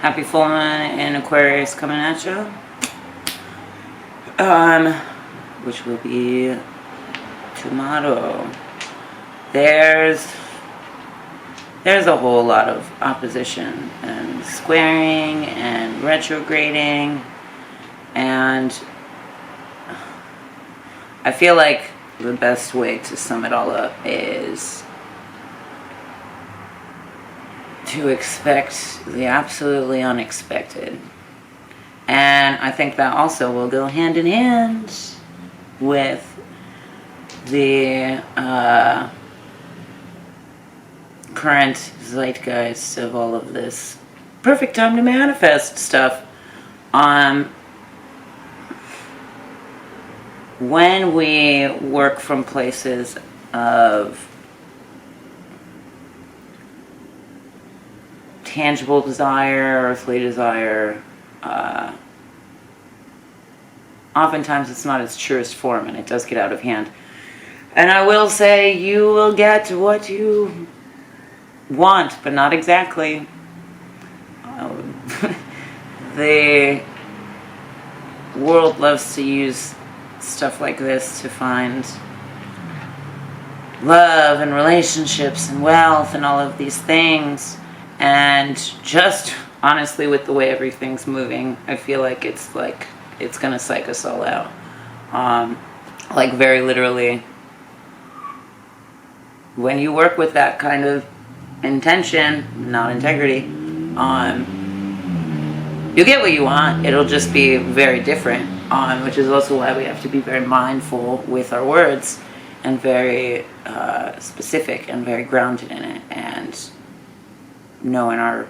Happy full moon in Aquarius coming at you. Which will be tomorrow. There's a whole lot of opposition and squaring and retrograding, and I feel like the best way to sum it all up is to expect the absolutely unexpected. And I think that also will go hand in hand with the current zeitgeist of all of this perfect time to manifest stuff. When we work from places of tangible desire, earthly desire, oftentimes it's not its truest form and it does get out of hand. And I will say you will get what you want, but not exactly. The world loves to use stuff like this to find love and relationships and wealth and all of these things. And just honestly, with the way everything's moving, I feel like it's gonna psych us all out. Like very literally, when you work with that kind of intention, not integrity, you'll get what you want. It'll just be very different, which is also why we have to be very mindful with our words and very specific and very grounded in it, and know in our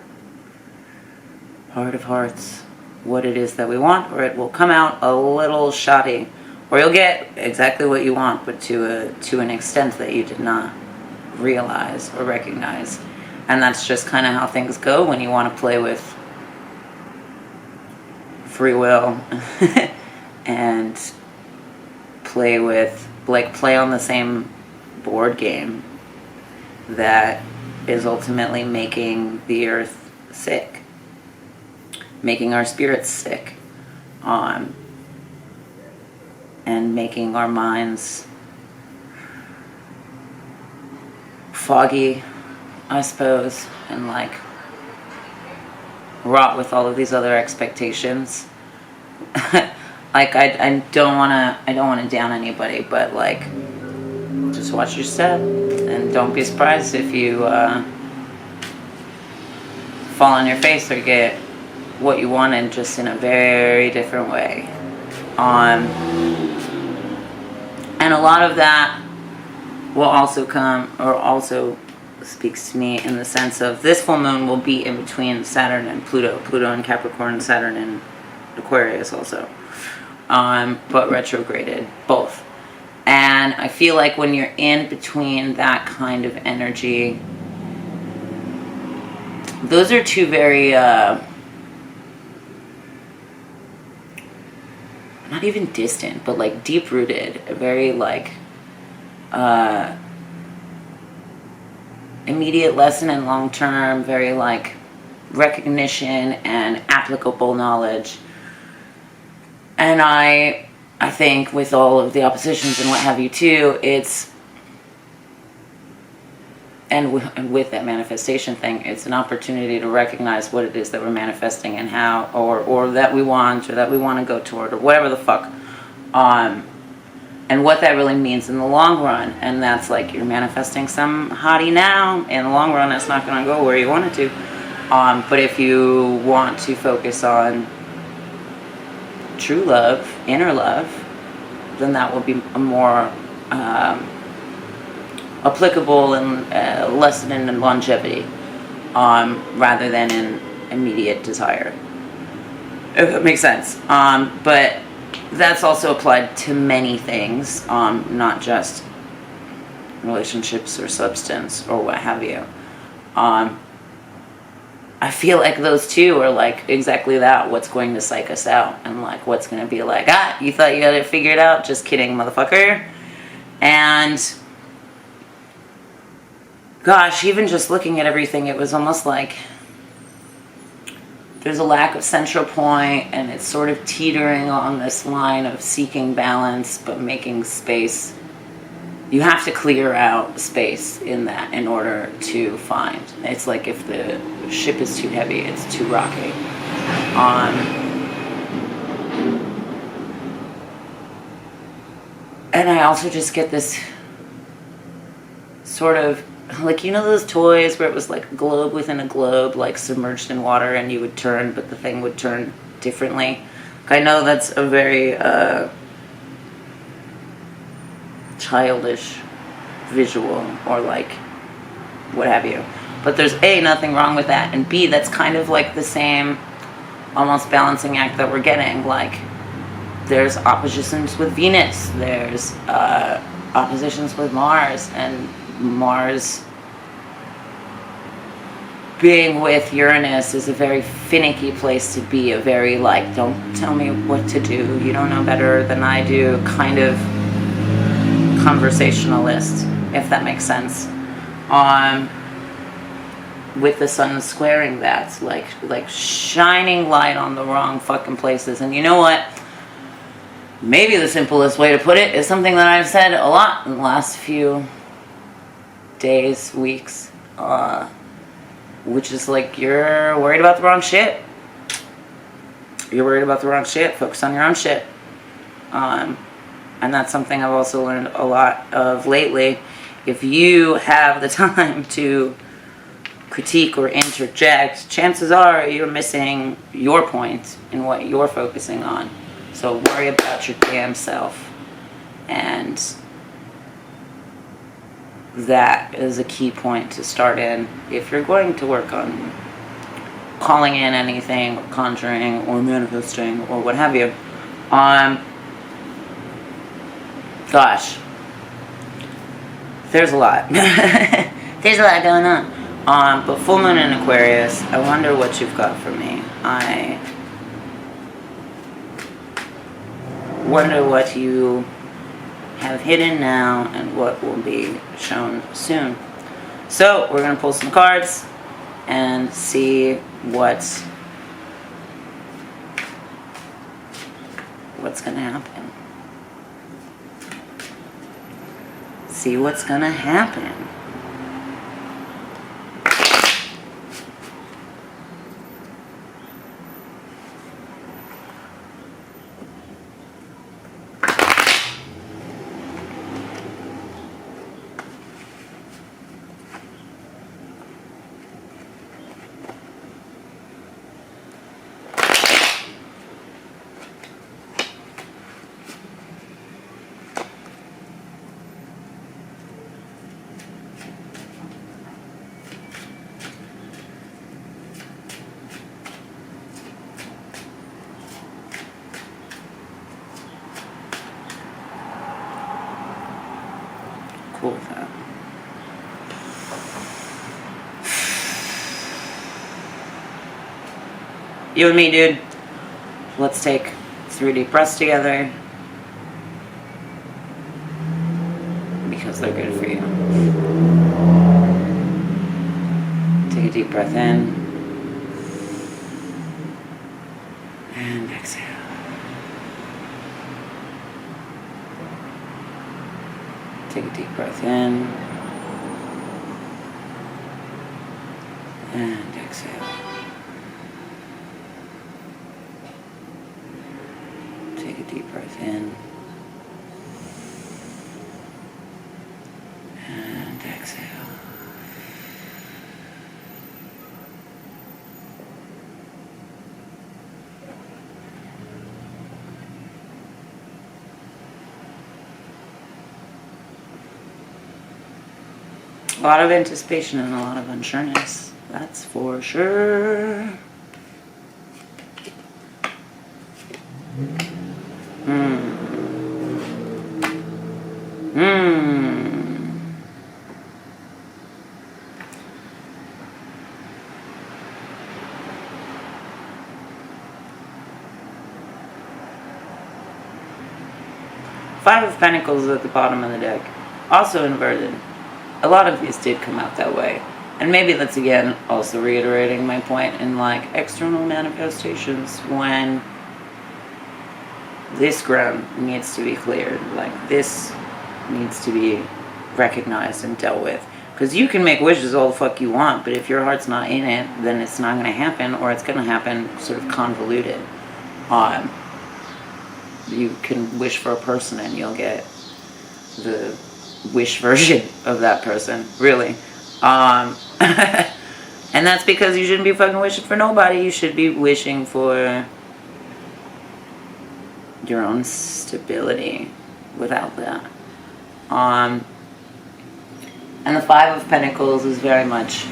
heart of hearts what it is that we want, or it will come out a little shoddy, or you'll get exactly what you want, but to an extent that you did not realize or recognize. And that's just kind of how things go when you want to play with free will and play on the same board game that is ultimately making the earth sick, making our spirits sick, and making our minds foggy, I suppose, and wrought with all of these other expectations. I don't wanna down anybody, but just watch your step, and don't be surprised if you fall on your face or get what you wanted, just in a very different way. And a lot of that will also also speaks to me in the sense of this full moon will be in between Saturn and Pluto in Capricorn, Saturn in Aquarius also, but retrograded, both. And I feel like when you're in between that kind of energy, those are two very not even distant, but deep-rooted, very immediate lesson and long-term, very recognition and applicable knowledge. And I think with all of the oppositions and what have you too, and with that manifestation thing, it's an opportunity to recognize what it is that we're manifesting and how, or that we want, or that we want to go toward, or whatever the fuck, and what that really means in the long run. And that's you're manifesting some hottie now. In the long run, it's not going to go where you want it to. But if you want to focus on true love, inner love, then that will be a more applicable and lesson in longevity, rather than in immediate desire. If that makes sense. But that's also applied to many things, not just relationships or substance or what have you. I feel like those two are exactly that, what's going to psych us out, and what's going to be you thought you got it figured out? Just kidding, motherfucker. And gosh, even just looking at everything, it was almost there's a lack of central point, and it's sort of teetering on this line of seeking balance but making space. You have to clear out space in that in order to find. It's like if the ship is too heavy, it's too rocky. And I also just get this sort of, like, you know those toys where it was like a globe within a globe, like submerged in water, and you would turn, but the thing would turn differently. I know that's a very childish visual, or like what have you, but there's A, nothing wrong with that, and B, that's kind of like the same almost balancing act that we're getting. Like, there's oppositions with Venus, there's oppositions with Mars, and Mars being with Uranus is a very finicky place to be, a very like, don't tell me what to do, you don't know better than I do kind of conversationalist, if that makes sense. With the sun squaring that, like shining light on the wrong fucking places. And you know what? Maybe the simplest way to put it is something that I've said a lot in the last few days, weeks, which is like, you're worried about the wrong shit. You're worried about the wrong shit. Focus on your own shit. And that's something I've also learned a lot of lately. If you have the time to critique or interject, chances are you're missing your point in what you're focusing on. So worry about your damn self. And that is a key point to start in if you're going to work on calling in anything, or conjuring, or manifesting, or what have you. Gosh, there's a lot. There's a lot going on. But full moon in Aquarius, I wonder what you've got for me. I wonder what you have hidden now and what will be shown soon. So we're going to pull some cards and see what's going to happen. See what's going to happen. Cool with that. You and me, dude. Let's take 3 deep breaths together, because they're good for you. Take a deep breath in and exhale. Take a deep breath in and exhale. Take a deep breath in and exhale. A lot of anticipation and a lot of unsureness, that's for sure. Five of Pentacles at the bottom of the deck, also inverted. A lot of these did come out that way, And maybe that's again also reiterating my point in like external manifestations, when this ground needs to be cleared, like this needs to be recognized and dealt with. Because you can make wishes all the fuck you want, but if your heart's not in it, then it's not going to happen, or it's going to happen sort of convoluted. You can wish for a person and you'll get the wish version of that person, really. And that's because you shouldn't be fucking wishing for nobody. You should be wishing for your own stability without that. And the Five of Pentacles is very much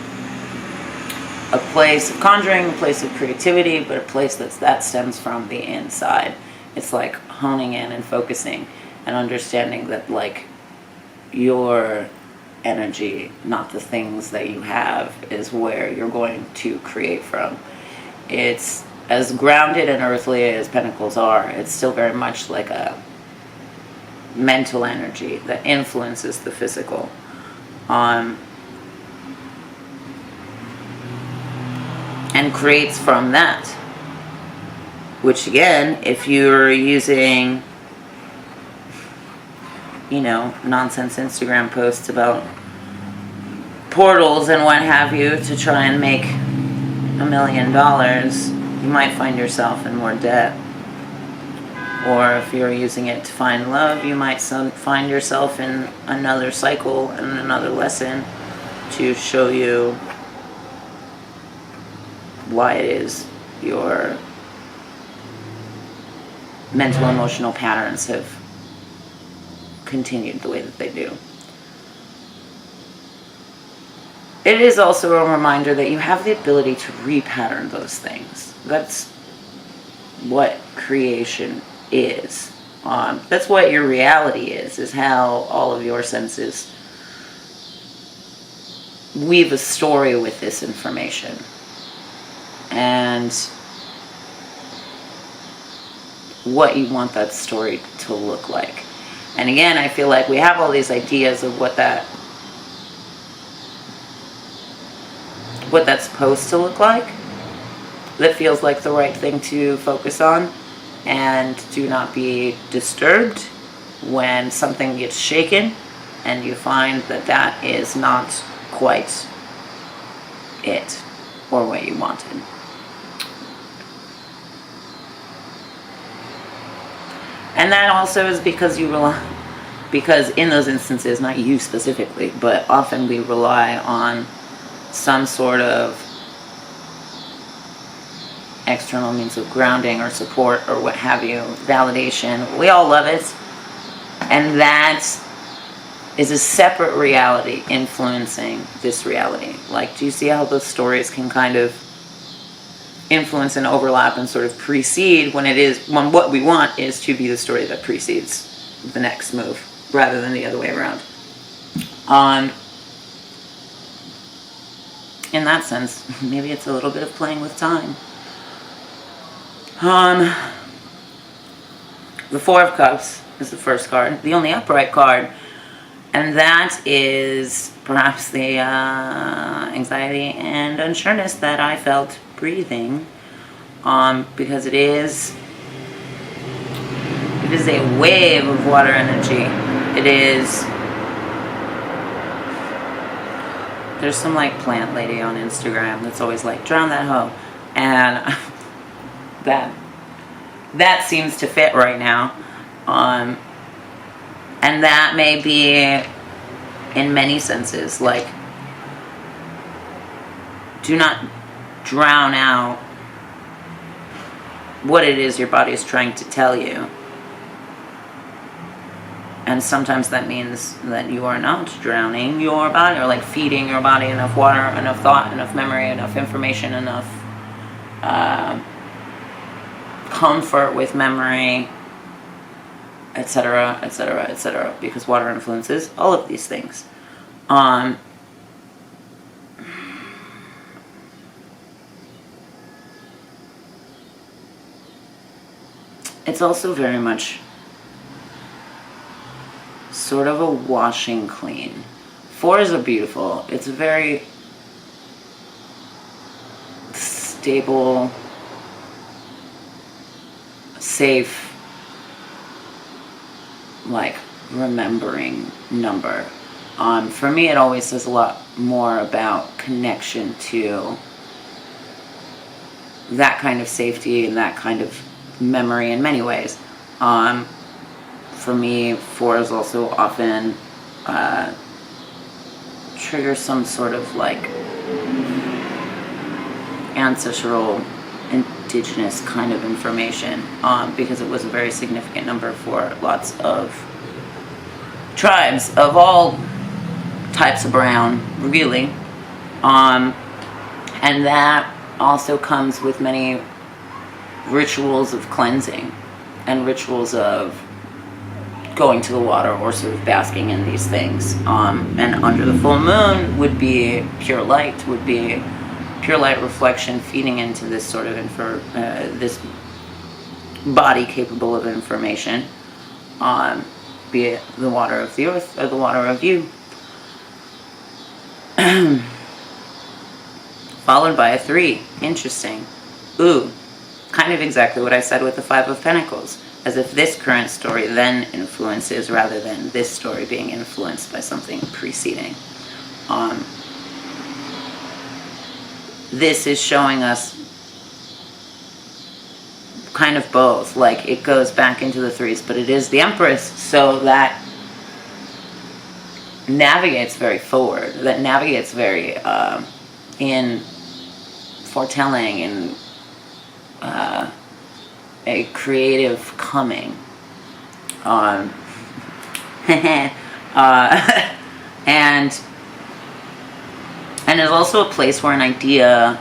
a place of conjuring, a place of creativity, but a place that stems from the inside. It's like honing in and focusing and understanding that like your energy, not the things that you have, is where you're going to create from. It's as grounded and earthly as Pentacles are, it's still very much like a mental energy that influences the physical. And creates from that. Which again, if you're using, you know, nonsense Instagram posts about portals and what have you to try and make $1 million, you might find yourself in more debt. Or if you're using it to find love, you might find yourself in another cycle and another lesson to show you why it is your mental emotional patterns have continued the way that they do. It is also a reminder that you have the ability to repattern those things. That's what creation is. That's what your reality is how all of your senses weave a story with this information. And what you want that story to look like. And again, I feel like we have all these ideas of what that's supposed to look like, that feels like the right thing to focus on. And do not be disturbed when something gets shaken and you find that that is not quite it or what you wanted. And that also is because because in those instances, not you specifically, but often we rely on some sort of external means of grounding or support or what have you, validation. We all love it. And that is a separate reality influencing this reality. Like, do you see how those stories can kind of influence and overlap and sort of precede when what we want is to be the story that precedes the next move rather than the other way around. In that sense, maybe it's a little bit of playing with time. The Four of Cups is the first card, the only upright card, and that is perhaps the anxiety and unsureness that I felt breathing, because it is a wave of water energy. There's some like plant lady on Instagram that's always like, drown that hoe, and that seems to fit right now. And that may be in many senses, like, do not drown out what it is your body is trying to tell you. And sometimes that means that you are not drowning your body, or like feeding your body enough water, enough thought, enough memory, enough information, enough comfort with memory, etc., etc., etc., because water influences all of these things. It's also very much sort of a washing clean. Fours are beautiful. It's a very stable, safe, like, remembering number. For me, it always says a lot more about connection to that kind of safety and that kind of memory in many ways. For me, 4 is also often trigger some sort of like ancestral, indigenous kind of information, because it was a very significant number for lots of tribes of all types of brown, really. And that also comes with many rituals of cleansing and rituals of going to the water or sort of basking in these things. And under the full moon would be pure light, reflection feeding into this sort of this body capable of information, be it the water of the earth or the water of you. Followed by a 3. Interesting. Ooh, kind of exactly what I said with the 5 of Pentacles. As if this current story then influences rather than this story being influenced by something preceding. This is showing us kind of both. Like, it goes back into the 3s, but it is the Empress, so that navigates very forward, that navigates very in foretelling and a creative coming. And is also a place where an idea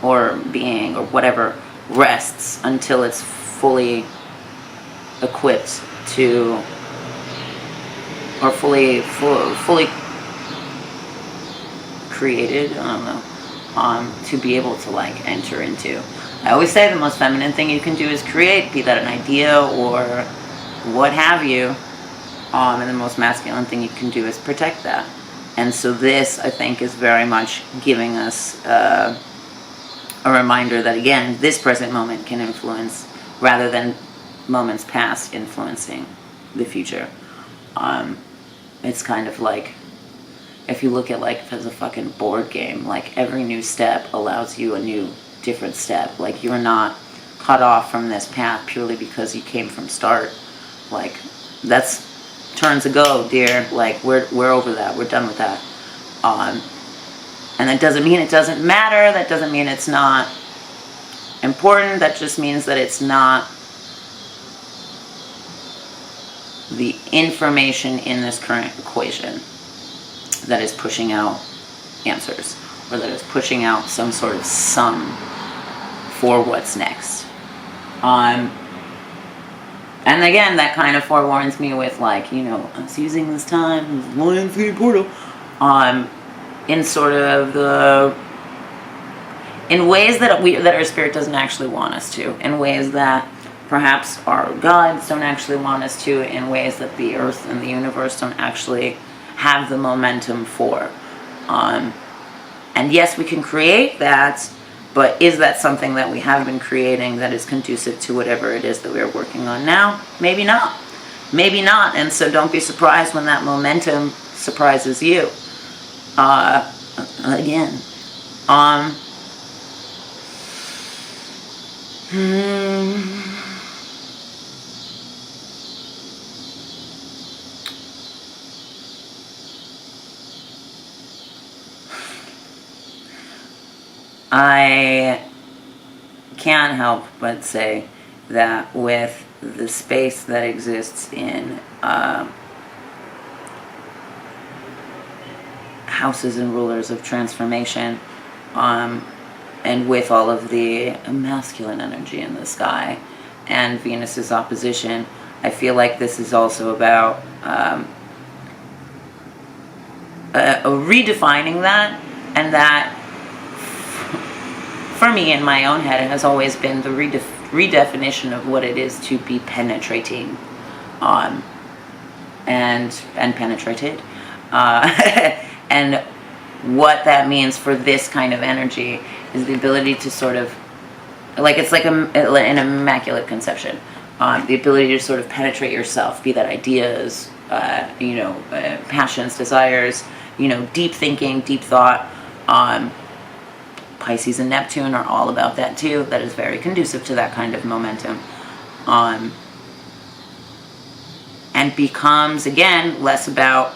or being or whatever rests until it's fully equipped to, or fully created, I don't know, to be able to like enter into. I always say the most feminine thing you can do is create, be that an idea or what have you, and the most masculine thing you can do is protect that. And so this, I think, is very much giving us a reminder that, again, this present moment can influence rather than moments past influencing the future. It's kind of like, if you look at life as a fucking board game, like every new step allows you a new different step. Like, you're not cut off from this path purely because you came from start. Like, that's turns ago, dear. Like, we're over that. We're done with that. And that doesn't mean it doesn't matter. That doesn't mean it's not important. That just means that it's not the information in this current equation that is pushing out answers, or that is pushing out some sort of sum for what's next. And again, that kind of forewarns me with, like, you know, us using this time, Lionsgate portal, in sort of in ways that our spirit doesn't actually want us to, in ways that perhaps our guides don't actually want us to, in ways that the earth and the universe don't actually have the momentum for. And yes, we can create that, but is that something that we have been creating that is conducive to whatever it is that we are working on now? Maybe not. Maybe not. And so don't be surprised when that momentum surprises you. Again. I can't help but say that with the space that exists in houses and rulers of transformation, and with all of the masculine energy in the sky and Venus's opposition, I feel like this is also about redefining that, and that for me, in my own head, it has always been the redefinition of what it is to be penetrating, and penetrated, and what that means for this kind of energy is the ability to sort of, like, it's like an immaculate conception. The ability to sort of penetrate yourself, be that ideas, passions, desires, deep thinking, deep thought. Pisces and Neptune are all about that too. That is very conducive to that kind of momentum. And becomes, again, less about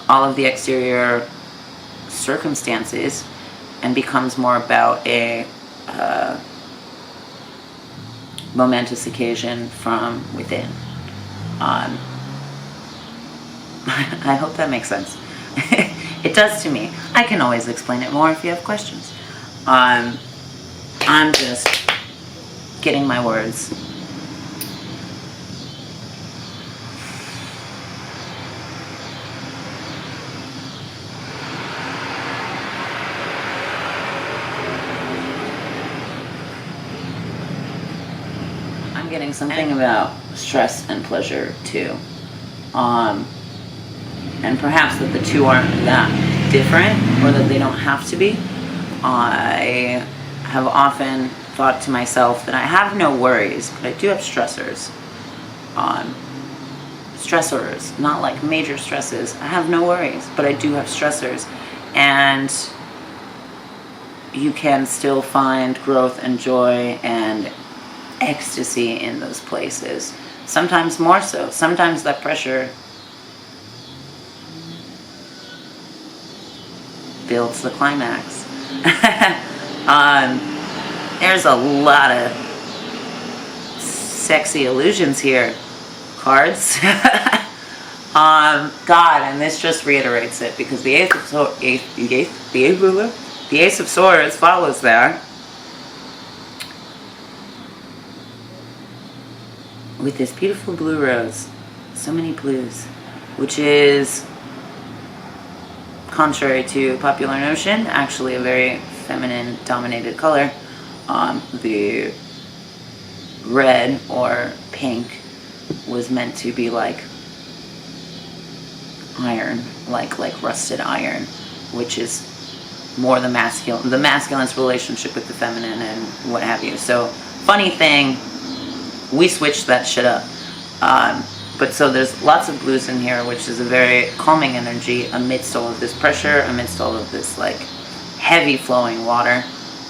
all of the exterior circumstances and becomes more about a momentous occasion from within. I hope that makes sense. It does to me. I can always explain it more if you have questions. I'm just getting my words. I'm getting something about stress and pleasure too. And perhaps that the two aren't that different, or that they don't have to be. I have often thought to myself that I have no worries, but I do have stressors. Stressors, not like major stresses. I have no worries, but I do have stressors. And you can still find growth and joy and ecstasy in those places. Sometimes more so. Sometimes that pressure builds the climax. There's a lot of sexy illusions here, cards. God, and this just reiterates it, because the Ace of Swords follows that with this beautiful blue rose. So many blues, which is, contrary to popular notion, actually a very feminine dominated color. The red or pink was meant to be like iron, like rusted iron, which is more the masculine's relationship with the feminine and what have you. So, funny thing, we switched that shit up. But so there's lots of blues in here, which is a very calming energy amidst all of this pressure, amidst all of this like heavy flowing water.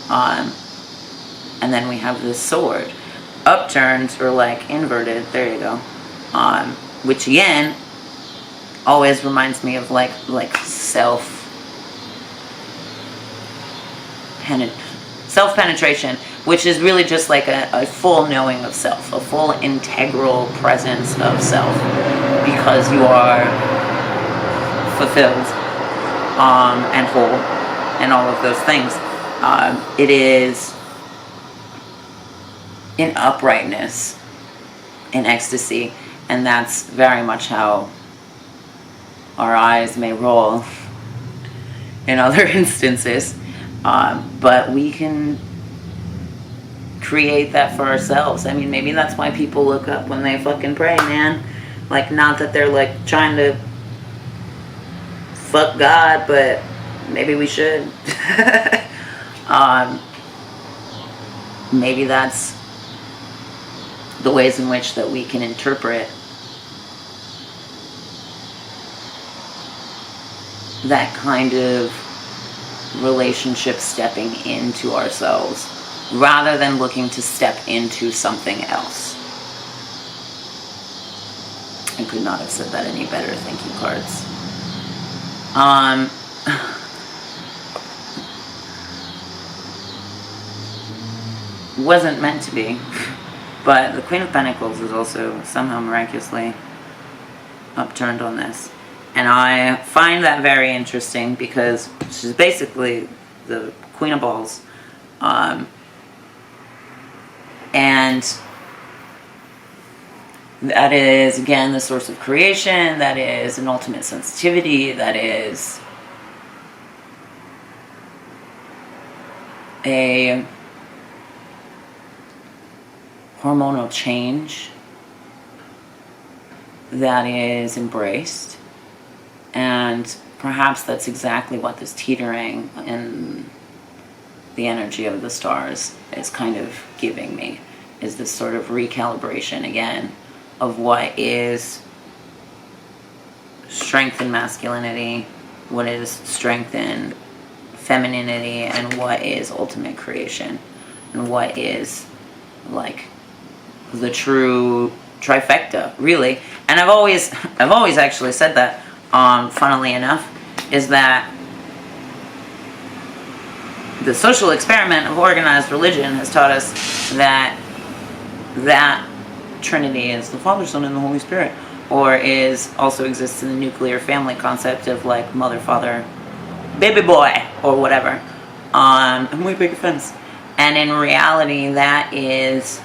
And then we have this sword, upturned or like inverted. There you go. Which again always reminds me of like self-penetration, which is really just like a full knowing of self, a full integral presence of self, because you are fulfilled and whole and all of those things. It is in uprightness, in ecstasy, and that's very much how our eyes may roll in other instances. But we can create that for ourselves. I mean, maybe that's why people look up when they fucking pray, man. Like, not that they're like trying to fuck God, but maybe we should. Maybe that's the ways in which that we can interpret that kind of relationship, stepping into ourselves rather than looking to step into something else. I could not have said that any better. Thank you, cards. Wasn't meant to be, but the Queen of Pentacles is also somehow miraculously upturned on this. And I find that very interesting, because she's basically the Queen of Balls. And that is, again, the source of creation. That is an ultimate sensitivity. That is a hormonal change that is embraced. And perhaps that's exactly what this teetering in the energy of the stars is kind of giving me, is this sort of recalibration again of what is strength and masculinity, what is strength and femininity, and what is ultimate creation, and what is like the true trifecta, really. And I've always actually said that, funnily enough, is that the social experiment of organized religion has taught us that Trinity is the Father, Son, and the Holy Spirit, or is also exists in the nuclear family concept of like mother, father, baby boy, or whatever. And we big offense. And in reality, that is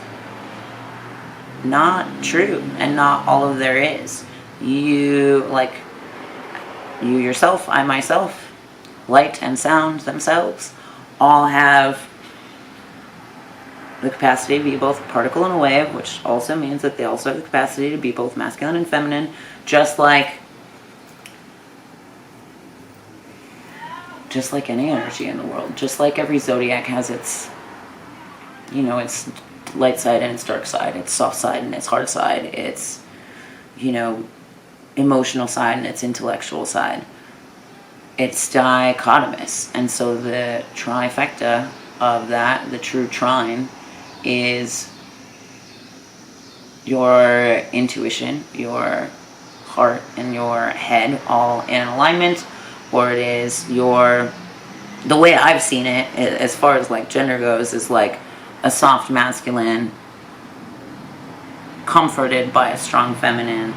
not true, and not all of there is. You yourself, I myself, light and sound themselves, all have the capacity to be both a particle and a wave, which also means that they also have the capacity to be both masculine and feminine, just like any energy in the world. Just like every zodiac has its, its light side and its dark side, its soft side and its hard side, its, emotional side and its intellectual side. It's dichotomous. And so the trifecta of that, the true trine, is your intuition, your heart, and your head all in alignment, or it is the way I've seen it, as far as like gender goes, is like a soft masculine comforted by a strong feminine,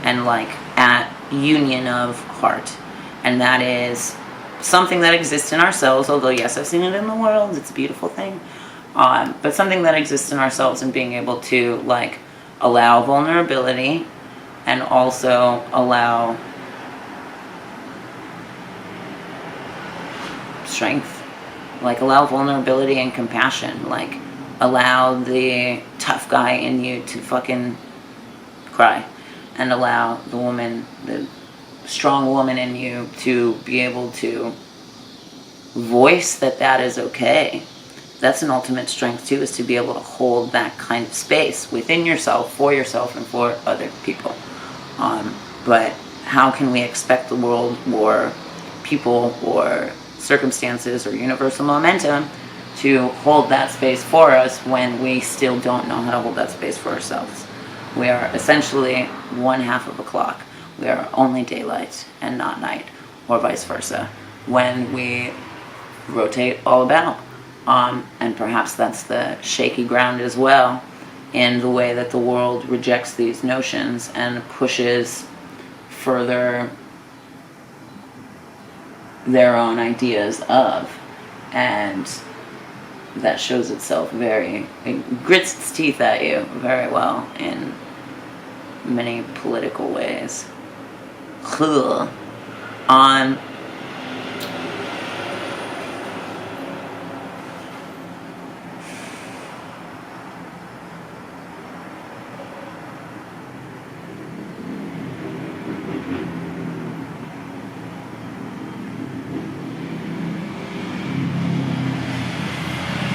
and like at union of heart. And that is something that exists in ourselves, although yes, I've seen it in the world, it's a beautiful thing, but something that exists in ourselves, and being able to like allow vulnerability and also allow strength, like allow vulnerability and compassion, like allow the tough guy in you to fucking cry, and allow the woman, the strong woman in you, to be able to voice that is okay. That's an ultimate strength too, is to be able to hold that kind of space within yourself, and for other people. But how can we expect the world, or people, or circumstances, or universal momentum to hold that space for us when we still don't know how to hold that space for ourselves? We are essentially one half of a clock. We are only daylight and not night, or vice versa, when we rotate all about. And perhaps that's the shaky ground as well, in the way that the world rejects these notions and pushes further their own ideas of, and that shows itself it grits its teeth at you very well in many political ways.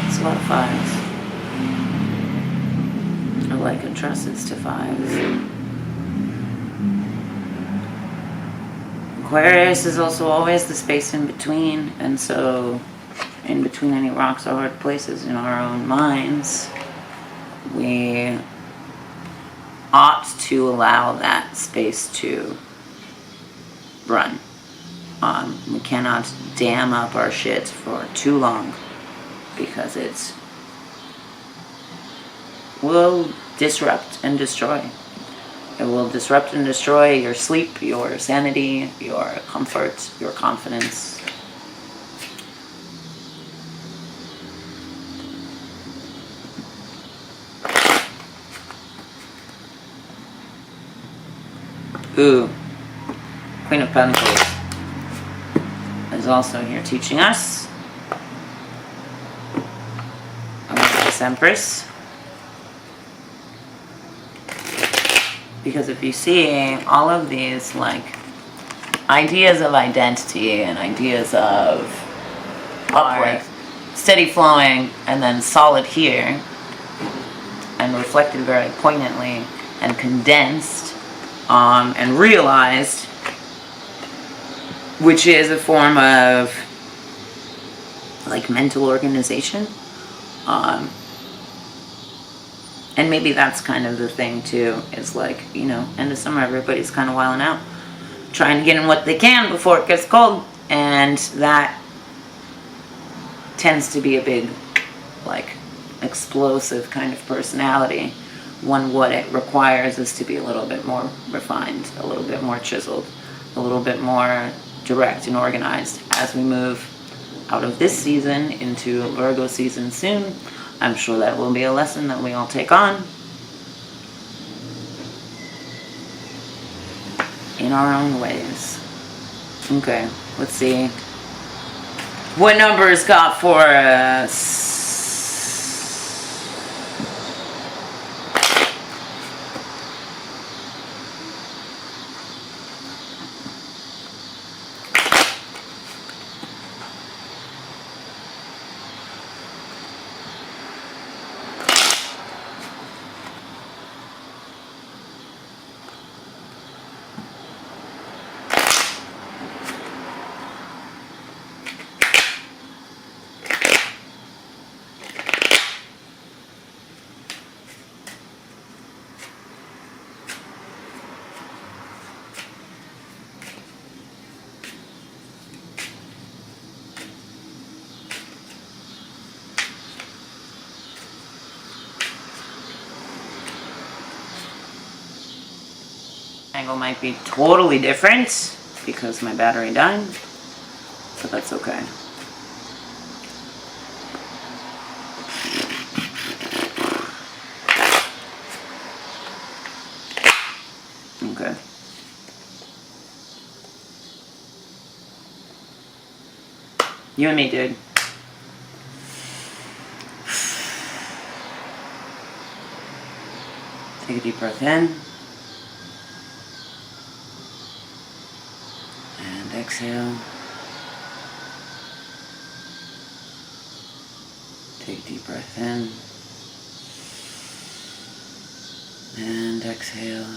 It's a lot of fives. I like addresses to fives. Aquarius is also always the space in between, and so in between any rocks or hard places in our own minds, we ought to allow that space to run. We cannot dam up our shit for too long, because it will disrupt and destroy. It will disrupt and destroy your sleep, your sanity, your comfort, your confidence. Ooh, Queen of Pentacles is also here teaching us about this Empress. Because if you see all of these like ideas of identity and ideas of steady flowing and then solid here and reflected very poignantly and condensed and realized, which is a form of like mental organization. And maybe that's kind of the thing too, is like, you know, end of summer, everybody's kind of wilding out, trying to get in what they can before it gets cold. And that tends to be a big, like, explosive kind of personality. What it requires is to be a little bit more refined, a little bit more chiseled, a little bit more direct and organized as we move out of this season into Virgo season soon. I'm sure that will be a lesson that we all take on in our own ways. Okay, let's see what numbers got for us. Angle might be totally different because my battery died, but that's okay. Okay. You and me, dude. Take a deep breath in. And exhale. Take a deep breath in. And exhale.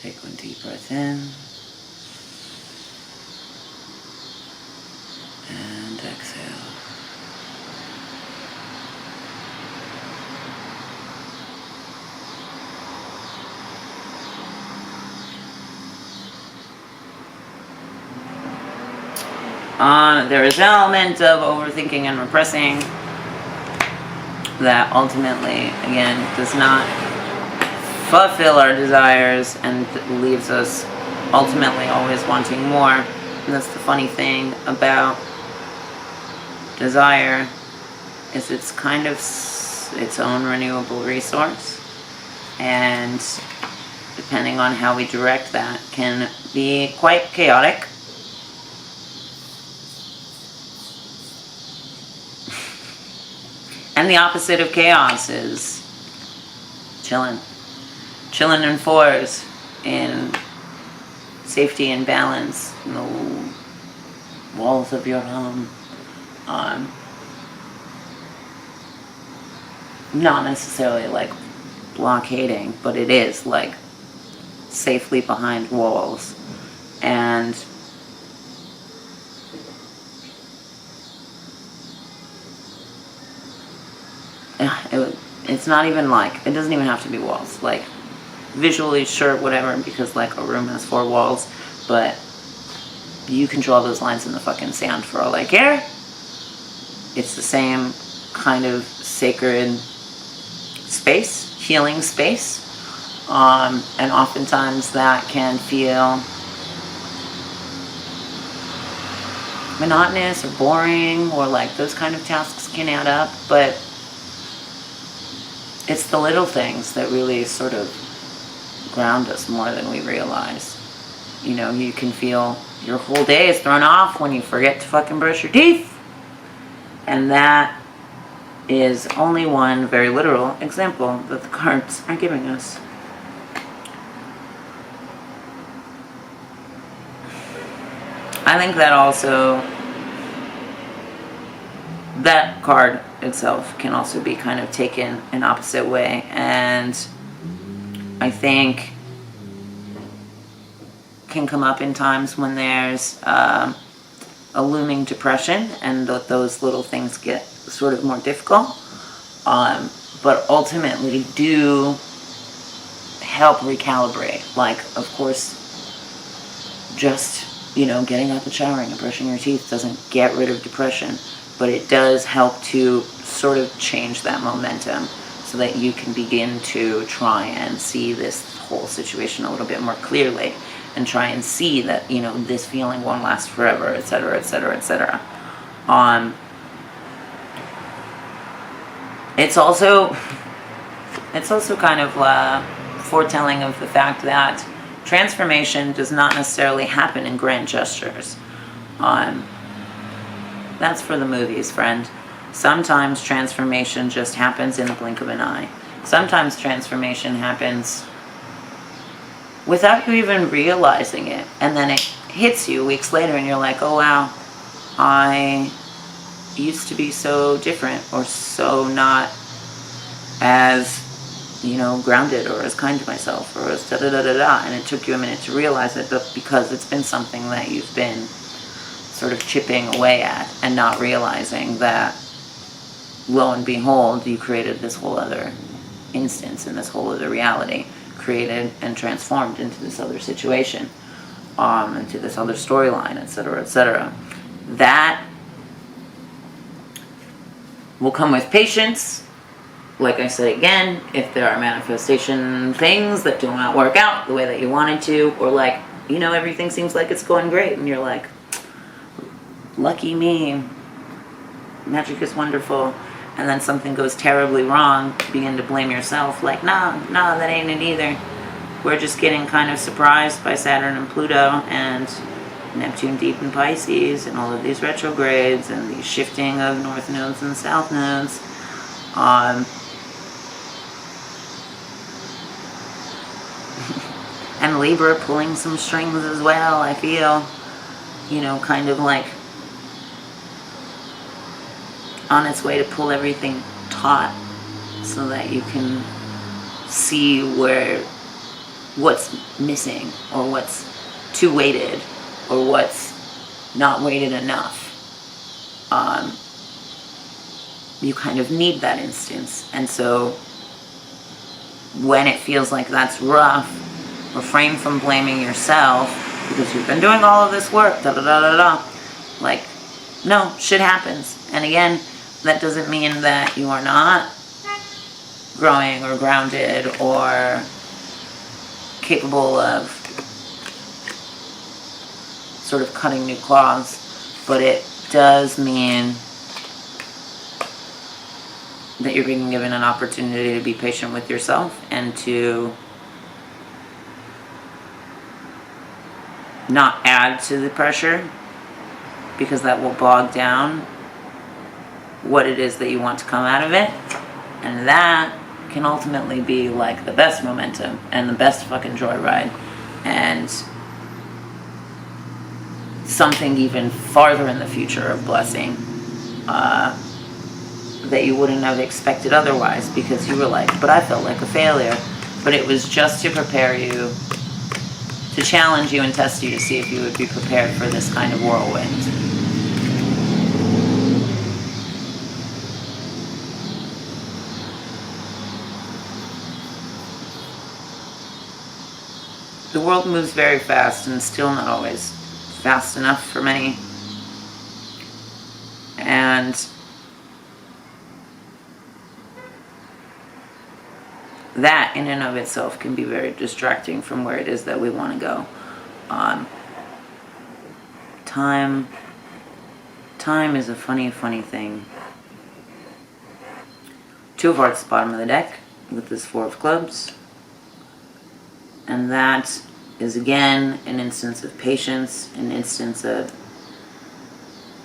Take one deep breath in. And exhale. There is an element of overthinking and repressing that ultimately, again, does not fulfill our desires and leaves us ultimately always wanting more. And that's the funny thing about desire, is it's kind of its own renewable resource, and depending on how we direct that can be quite chaotic. And the opposite of chaos is chilling. Chilling in fours, in safety and balance, in the walls of your home. Not necessarily like blockading, but it is like safely behind walls. And it's not even like, it doesn't even have to be walls. Like, visually, sure, whatever, because like a room has 4 walls, but you can draw those lines in the fucking sand for all I care. It's the same kind of sacred space, healing space, and oftentimes that can feel monotonous or boring, or like those kind of tasks can add up, but it's the little things that really sort of ground us more than we realize. You know, you can feel your whole day is thrown off when you forget to fucking brush your teeth. And that is only one very literal example that the cards are giving us. I think that also, that card itself can also be kind of taken an opposite way. And I think can come up in times when there's a looming depression, and those little things get sort of more difficult. But ultimately do help recalibrate. Like, of course, just, getting out and showering and brushing your teeth doesn't get rid of depression, but it does help to sort of change that momentum so that you can begin to try and see this whole situation a little bit more clearly, and try and see that, this feeling won't last forever, etc., etc., etc. It's also kind of foretelling of the fact that transformation does not necessarily happen in grand gestures. That's for the movies, friend. Sometimes transformation just happens in the blink of an eye. Sometimes transformation happens without you even realizing it, and then it hits you weeks later and you're like, oh wow, I used to be so different, or so not as, grounded, or as kind to myself, or as da-da-da-da-da, and it took you a minute to realize it, but because it's been something that you've been sort of chipping away at and not realizing that, lo and behold, you created this whole other instance and this whole other reality, created and transformed into this other situation, into this other storyline, etc., etc. That will come with patience. Like I said again, if there are manifestation things that do not work out the way that you wanted to, or like, everything seems like it's going great, and you're like, lucky me, magic is wonderful, and then something goes terribly wrong, begin to blame yourself, like, nah, that ain't it either. We're just getting kind of surprised by Saturn and Pluto, and Neptune deep in Pisces, and all of these retrogrades, and the shifting of north nodes and south nodes. And Libra pulling some strings as well, I feel. Kind of like on its way to pull everything taut so that you can see what's missing, or what's too weighted, or what's not weighted enough. You kind of need that instance. And so when it feels like that's rough, refrain from blaming yourself, because you've been doing all of this work, like, no, shit happens. And again, that doesn't mean that you are not growing or grounded or capable of sort of cutting new cloths, but it does mean that you're being given an opportunity to be patient with yourself, and to not add to the pressure, because that will bog down what it is that you want to come out of it. And that can ultimately be like the best momentum and the best fucking joyride, and something even farther in the future of blessing that you wouldn't have expected otherwise, because you were like, but I felt like a failure. But it was just to prepare you, to challenge you and test you, to see if you would be prepared for this kind of whirlwind. The world moves very fast, and still not always fast enough for many. And that in and of itself can be very distracting from where it is that we want to go. Time is a funny thing. Two of Hearts at the bottom of the deck with this Four of Clubs. And that is again an instance of patience, an instance of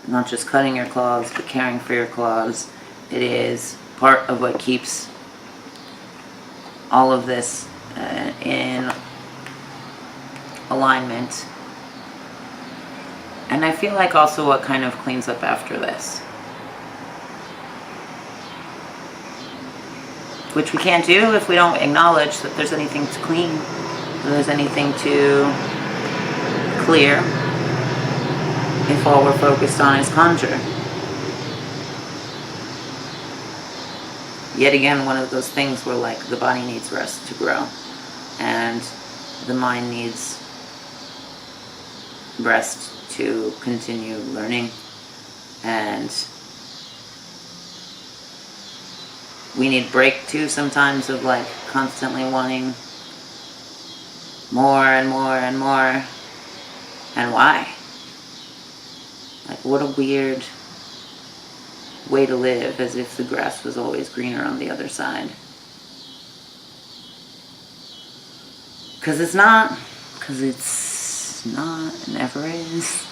not just cutting your claws, but caring for your claws. It is part of what keeps all of this in alignment And I feel like also what kind of cleans up after this. Which we can't do if we don't acknowledge that there's anything to clean, that there's anything to clear, if all we're focused on is conjure. Yet again, one of those things where like the body needs rest to grow, and the mind needs rest to continue learning, and we need break too sometimes of like constantly wanting more and more and more. And why? Like, what a weird way to live, as if the grass was always greener on the other side. Because it's not. Because it's not. It never is.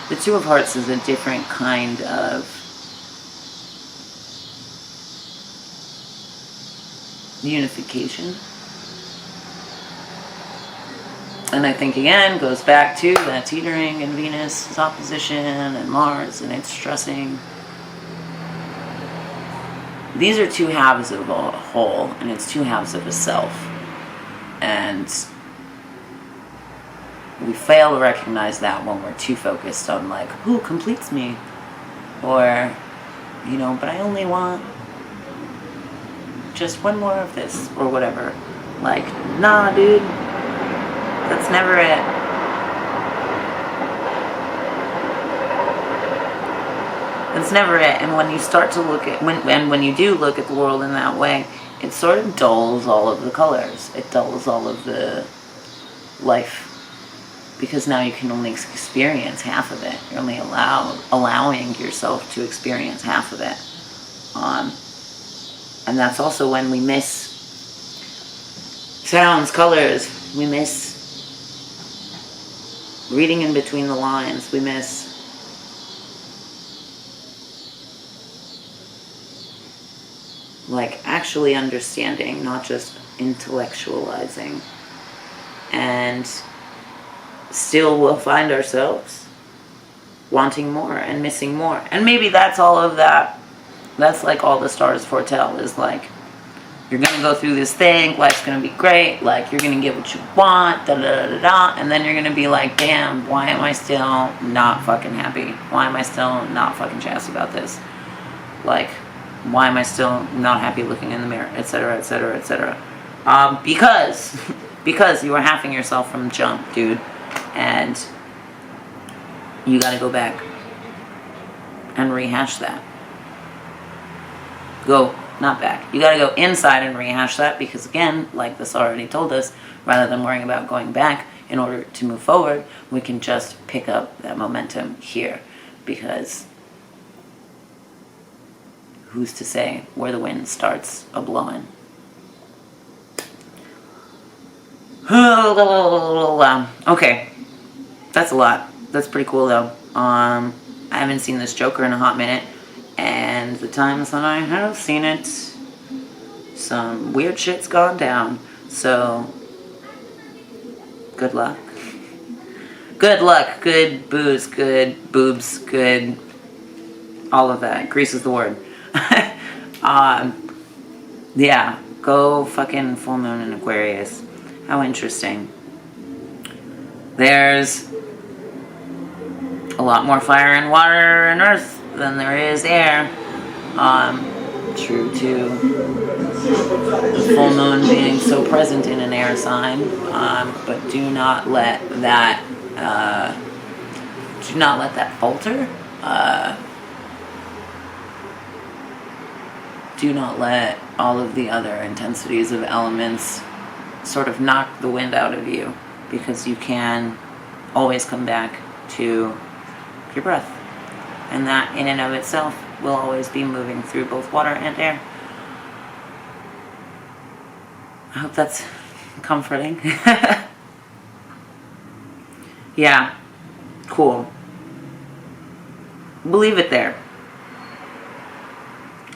The Two of Hearts is a different kind of unification. And I think again goes back to that teetering and Venus' opposition and Mars and its stressing. These are two halves of a whole, and it's two halves of a self. And we fail to recognize that when we're too focused on like, who completes me? Or, you know, but I only want just one more of this, or whatever. Like, nah, dude. That's never it. That's never it. And when you start to look at, when you do look at the world in that way, it sort of dulls all of the colors. It dulls all of the life. Because now you can only experience half of it. You're only allowing yourself to experience half of it. And that's also when we miss sounds, colors. We miss reading in between the lines. We miss like actually understanding, not just intellectualizing. And still we'll find ourselves wanting more and missing more. And maybe that's all of that. That's like all the stars foretell, is like, you're going to go through this thing, life's going to be great, like you're going to get what you want, da da da da, and then you're going to be like, damn, why am I still not fucking happy? Why am I still not fucking jazzed about this? Like, why am I still not happy looking in the mirror, etc., etc., etc. Because you were halving yourself from jump, dude. And you got to go back and rehash that. Not back. You got to go inside and rehash that, because again, like this already told us, rather than worrying about going back in order to move forward, we can just pick up that momentum here, because who's to say where the wind starts a-blowing? Okay, that's a lot. That's pretty cool though. I haven't seen this Joker in a hot minute, and the times that I have seen it, some weird shit's gone down. So, good luck. Good luck, good booze, good boobs, good all of that. Grease is the word. Yeah, go fucking full moon in Aquarius. How interesting. There's a lot more fire and water and earth than there is air. True to the full moon being so present in an air sign. But do not let that falter. Do not let all of the other intensities of elements sort of knock the wind out of you, because you can always come back to your breath. And that in and of itself will always be moving through both water and air. I hope that's comforting. Yeah, cool. We'll leave it there.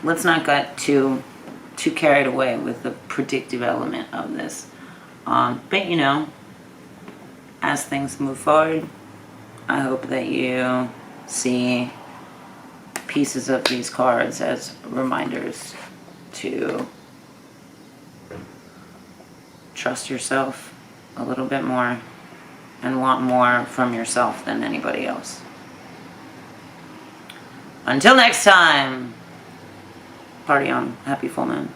Let's not get too carried away with the predictive element of this. But you know, as things move forward, I hope that you see pieces of these cards as reminders to trust yourself a little bit more and want more from yourself than anybody else. Until next time, party on. Happy full moon.